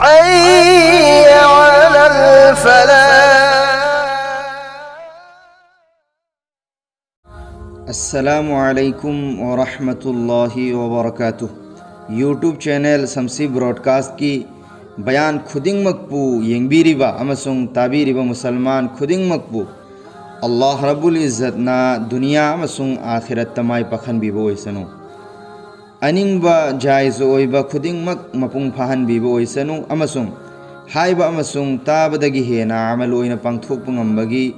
حي على الفلاح. السلام علیکم ورحمۃ اللہ وبرکاتہ. یوٹیوب چینل سمسی براڈ کاسٹ کی بیان خودنگ مکپو ینگبیریبا امسنگ تابیریبا مسلمان خودنگ مکپو اللہ رب العزت نا دنیا امسنگ آخرت تمائی پخن بیبو ایسنو اننگ با جائز اویبا خودنگ مک مپنگ پہن بیبو ایسنو امسنگ ہائیبا امسنگ تابدگی ہینا عمل اوینا پنگتھوک پنگمبگی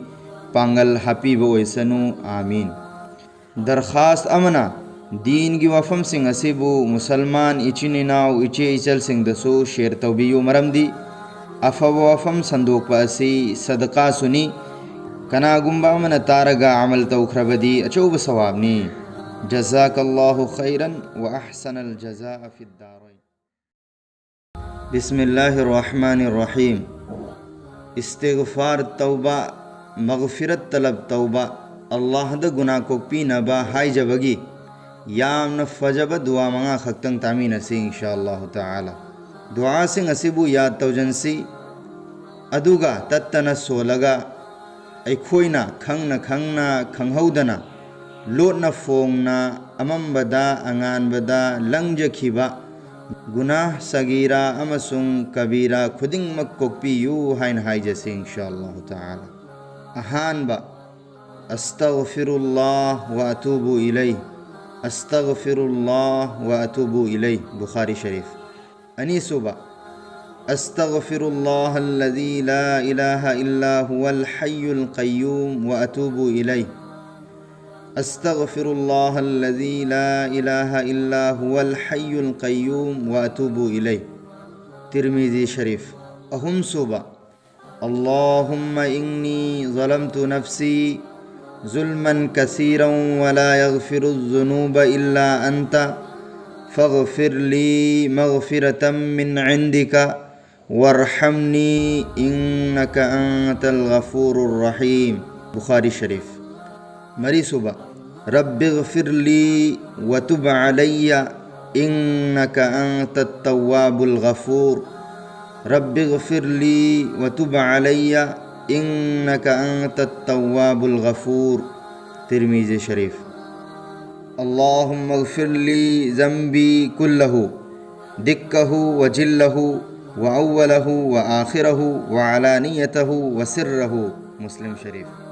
پانگل حپیبو ایسنو آمین. درخواست امنا دین کی وفم سنگ اسیبو مسلمان اچینی ناو اچی اچل سنگ دسو شیر توبیو مرم دی افو وفم صندوق پاسی صدقہ سنی کنا گمبا امنا تارگا عمل توخرب دی اچوب ثوابنی. جزاک اللہ خیرا و احسن الجزاء فی الدارین. بسم اللہ الرحمن الرحیم. استغفار توبہ مغفرت طلب توبہ اللہ دا گناہ کو پینا با ہائی جبگی یام نفجب دعا منگا خکتن تامین اسی انشاءاللہ تعالی. دعا سنگ اسیبو یاد توجنسی ادوگا تتنا سولگا ایکھوئنا کھنگنا کھنگنا کھنگھودنا لوٹنا فونگنا امم بدا انگان بدا لنگ جکھیبا گناہ صغیرہ امسنگ کبیرہ خودنگ مکوک پیو ہائن ہائی جیسے انشاءاللہ تعالی. احان با استغفر اللہ و اتوب الیہ استغفر اللہ و اتوب الیہ بخاری شریف. انیسو با استغفر اللہ الذی لا الہ الا هو الحی القیوم و اتوب الیہ استغفر اللہ الذی لا الہ الا هو الحی القیوم و اتوب الیہ. ترمذی شریف. اہم صوبہ اللہم انی ظلمت نفسی ظلما کثیرا ولا یغفر الذنوب الا انت فاغفر لی مغفرة من عندک وارحمنی انک انت الغفور الرحیم بخاری شریف. مری صبح رب اغفر لی وتب علی انک انت التواب الغفور رب اغفر لی وتب علی انک انت التواب الغفور. ترمذی شریف. اللہم اغفر لی ذنبی کلہ دکہ وجلہ واولہ وآخرہ وعلانیتہ وسرہ. مسلم شریف.